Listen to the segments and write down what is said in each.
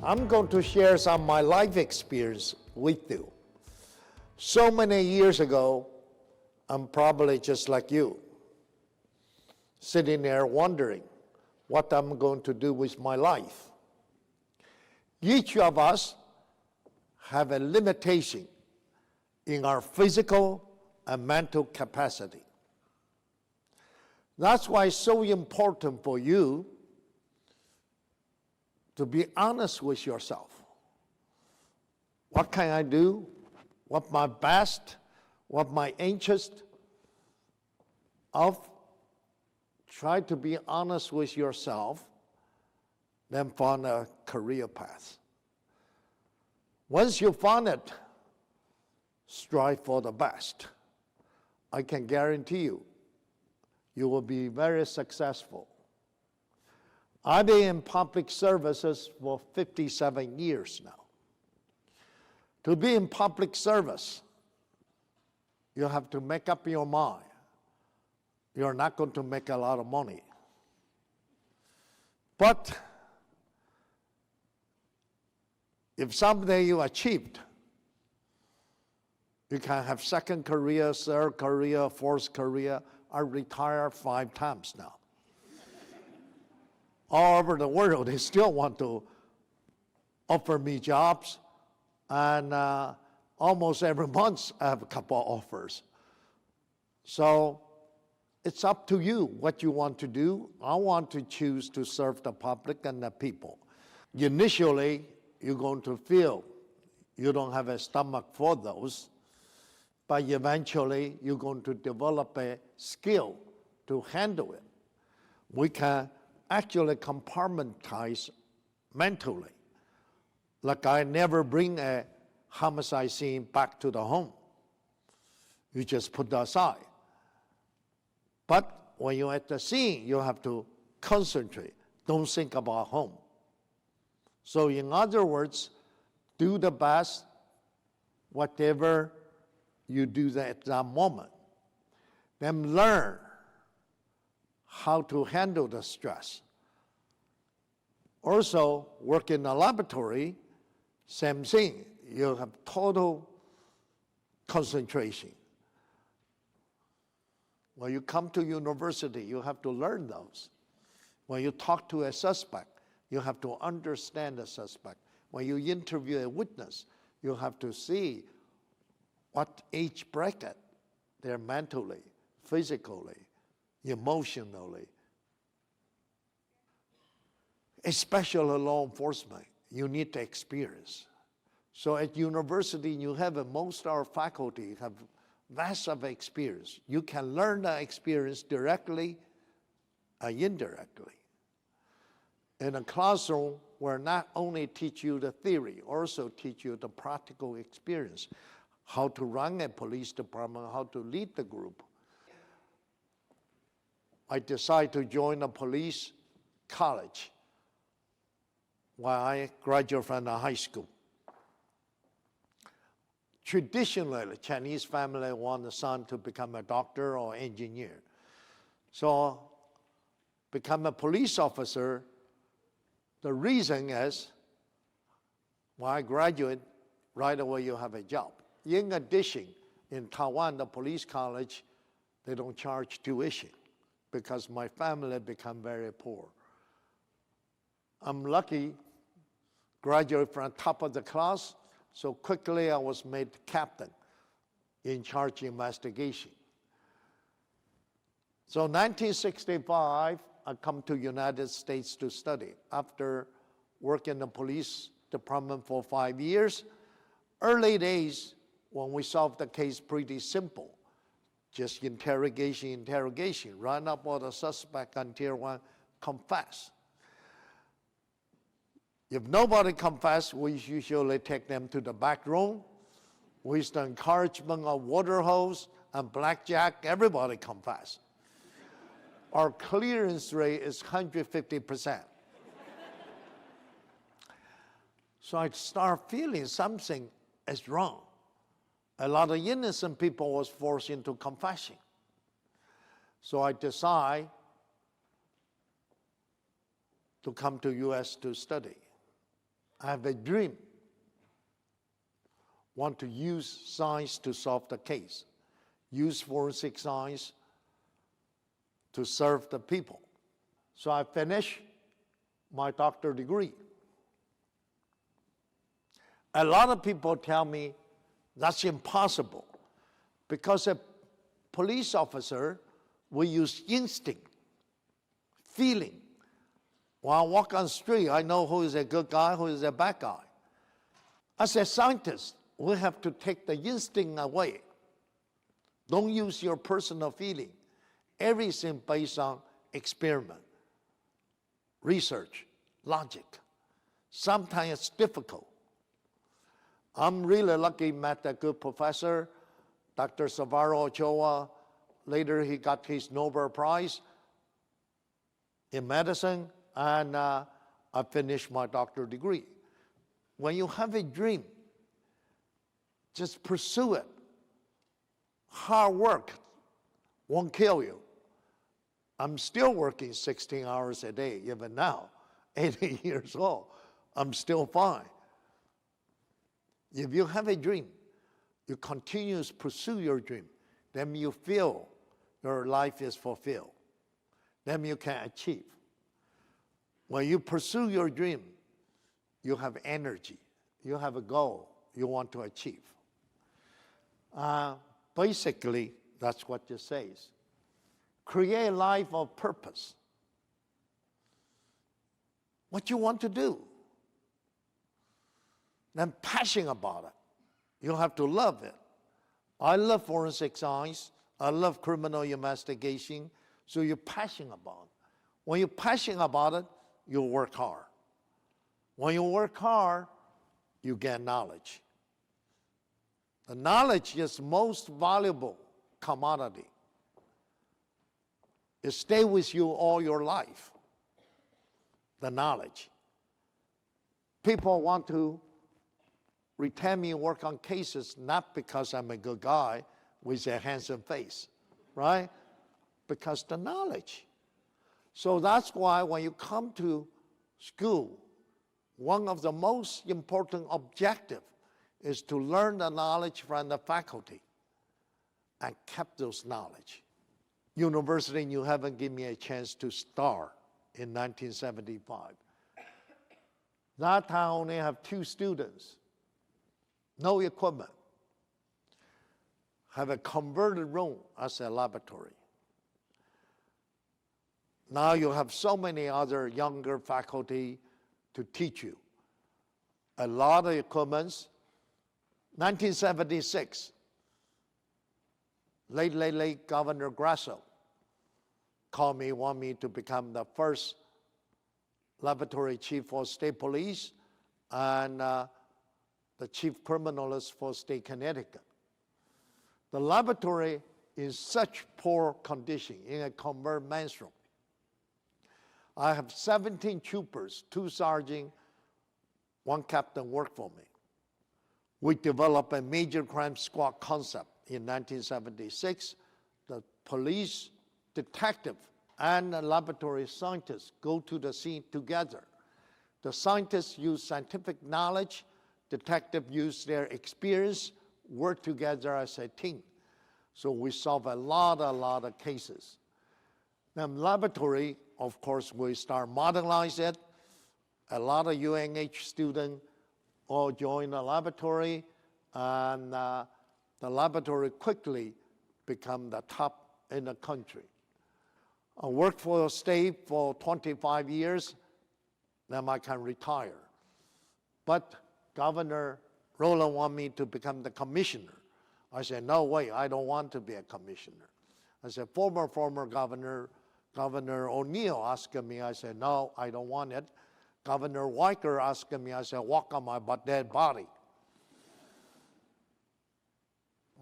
I'm going to share some of my life experience with you. So many years ago, I'm probably just like you, sitting there wondering what I'm going to do with my life. Each of us have a limitation in our physical and mental capacity. That's why it's so important for you to be honest with yourself. What can I do? What my best? What my interest of? Try to be honest with yourself, then find a career path. Once you find it, strive for the best. I can guarantee you, you will be very successful. I've been in public services for 57 years now. To be in public service, you have to make up your mind. You're not going to make a lot of money. But if someday you achieved, you can have second career, third career, fourth career. I retired 5 times now. All over the world, they still want to offer me jobs, and almost every month I have a couple of offers. So it's up to you what you want to do. I want to choose to serve the public and the people. Initially, you're going to feel you don't have a stomach for those, but eventually you're going to develop a skill to handle it. We can actually compartmentalize mentally. Like I never bring a homicide scene back to the home. You just put it aside. But when you're at the scene, you have to concentrate. Don't think about home. So in other words, do the best, whatever you do at that moment. Then learn how to handle the stress. Also, work in a laboratory, same thing. You have total concentration. When you come to university, you have to learn those. When you talk to a suspect, you have to understand the suspect. When you interview a witness, you have to see what age bracket they're mentally, physically, emotionally. Especially law enforcement, you need the experience. So at university, UNewHaven, most of our faculty have vast of experience. You can learn the experience directly and indirectly. In a classroom, we're not only teach you the theory, also teach you the practical experience, how to run a police department, how to lead the group. I decided to join a police college while I graduated from the high school. Traditionally, the Chinese family want the son to become a doctor or engineer. So, become a police officer. The reason is, when I graduate, right away you have a job. In addition, in Taiwan, the police college, they don't charge tuition because my family become very poor. I'm lucky, graduated from top of the class, so quickly I was made captain in charge of investigation. So 1965, I come to United States to study. After working in the police department for 5 years, early days, when we solved the case, pretty simple. Just interrogation, run up on the suspect until one confess. If nobody confess, we usually take them to the back room. With the encouragement of water hose and blackjack, everybody confess. Our clearance rate is 150%. So I start feeling something is wrong. A lot of innocent people was forced into confession. So I decide to come to U.S. to study. I have a dream. Want to use science to solve the case. Use forensic science to serve the people. So I finished my doctorate degree. A lot of people tell me that's impossible because a police officer will use instinct, feeling. When I walk on the street, I know who is a good guy, who is a bad guy. As a scientist, we have to take the instinct away. Don't use your personal feeling. Everything based on experiment, research, logic. Sometimes it's difficult. I'm really lucky met a good professor, Dr. Salvador Ochoa. Later, he got his Nobel Prize in medicine, and I finished my doctorate degree. When you have a dream, just pursue it. Hard work won't kill you. I'm still working 16 hours a day, even now, 80 years old. I'm still fine. If you have a dream, you continue to pursue your dream, then you feel your life is fulfilled. Then you can achieve. When you pursue your dream, you have energy. You have a goal you want to achieve. Basically, that's what it says. Create a life of purpose. What you want to do. Then passionate about it. You have to love it. I love forensic science. I love criminal investigation. So you're passionate about it. When you're passionate about it, you work hard. When you work hard, you get knowledge. The knowledge is most valuable commodity. It stays with you all your life. The knowledge. People want to retain me and work on cases not because I'm a good guy with a handsome face, right? Because the knowledge. So that's why when you come to school, one of the most important objectives is to learn the knowledge from the faculty and keep those knowledge. University in UNewHaven gave me a chance to start in 1975. That time I only have 2 students, no equipment, have a converted room as a laboratory. Now you have so many other younger faculty to teach you. A lot of equipments. 1976, late Governor Grasso called me, want me to become the first laboratory chief for state police and the chief criminalist for state Connecticut. The laboratory is such poor condition in a converted men's room. I have 17 troopers, 2 sergeants, 1 captain work for me. We developed a major crime squad concept in 1976. The police, detective, and the laboratory scientists go to the scene together. The scientists use scientific knowledge, detectives use their experience, work together as a team. So we solve a lot of cases. Now, laboratory, of course, we start modernize it. A lot of UNH students all join the laboratory, and the laboratory quickly become the top in the country. I worked for the state for 25 years, then I can retire. But Governor Rowland wanted me to become the commissioner. I said, no way, I don't want to be a commissioner. I said, former Governor O'Neill asked me, I said, no, I don't want it. Governor Weicker asked me, I said, walk on my dead body.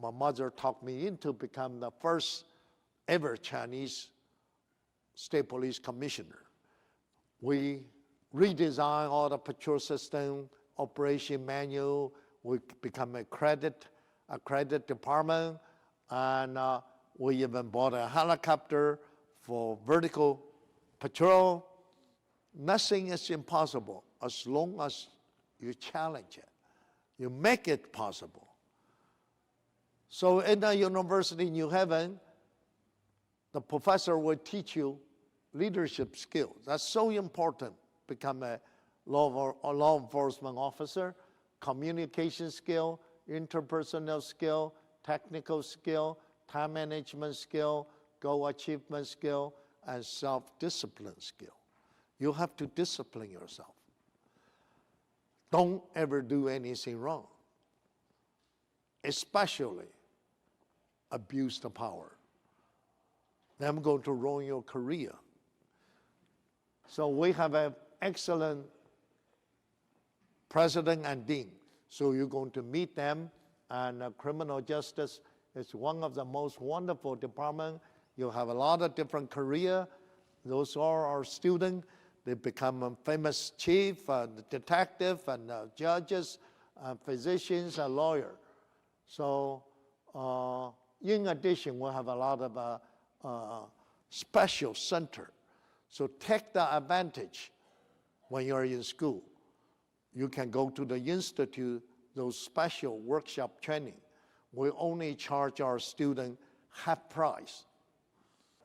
My mother talked me into becoming the first ever Chinese state police commissioner. We redesigned all the patrol system, operation manual. We become a credit department, and we even bought a helicopter for vertical patrol. Nothing is impossible as long as You challenge it. You make it possible. So in the university in UNewHaven, the professor will teach you leadership skills. That's so important. Become a law enforcement officer, communication skill, interpersonal skill, technical skill, time management skill, goal achievement skill, and self-discipline skill. You have to discipline yourself. Don't ever do anything wrong, especially abuse the power. Then I'm going to ruin your career. So we have an excellent president and dean. So you're going to meet them, and criminal justice is one of the most wonderful departments. You have a lot of different career. Those are our students. They become a famous chief, detective, and judges, physicians, and lawyers. So in addition, we have a lot of special center. So take the advantage when you're in school. You can go to the institute, those special workshop training. We only charge our students half price.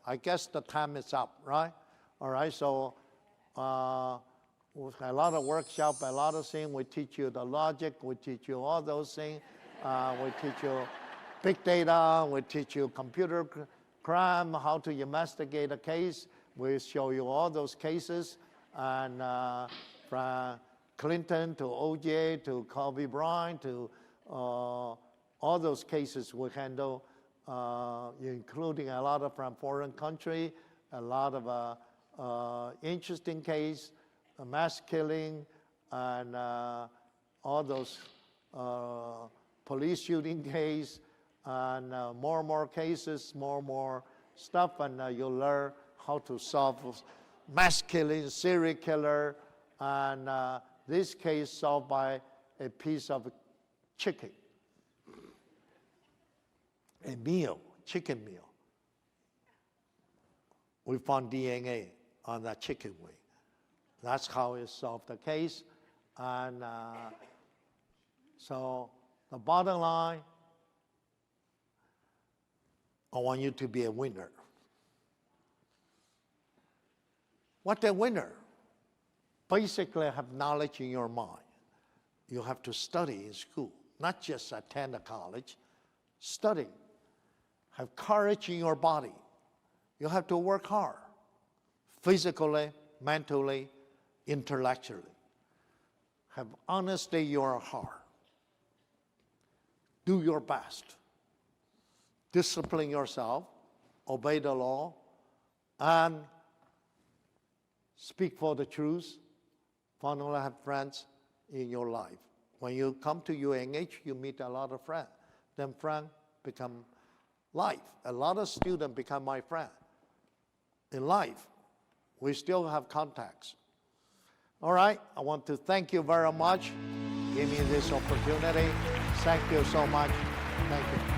I guess the time is up, right? All right, so with a lot of workshop, a lot of things. We teach you the logic, we teach you all those things. We teach you big data, we teach you computer crime, how to investigate a case. We show you all those cases, and from Clinton to OJ to Kobe Bryant to all those cases we handle, including a lot of from foreign country, a lot of interesting case, mass killing, and all those police shooting case, and more and more cases, more and more stuff, and you'll learn how to solve mass killing, serial killer, and this case solved by a piece of chicken, a meal, chicken meal. We found DNA on that chicken wing. That's how it solved the case. And so the bottom line, I want you to be a winner. What a winner? Basically have knowledge in your mind. You have to study in school, not just attend a college. Study. Have courage in your body. You have to work hard, physically, mentally, intellectually. Have honesty in your heart. Do your best. Discipline yourself, obey the law, and speak for the truth. Finally, have friends in your life. When you come to UNH, you meet a lot of friends. Then friends become life. A lot of students become my friend. In life, we still have contacts. All right, I want to thank you very much. Give me this opportunity. Thank you so much. Thank you.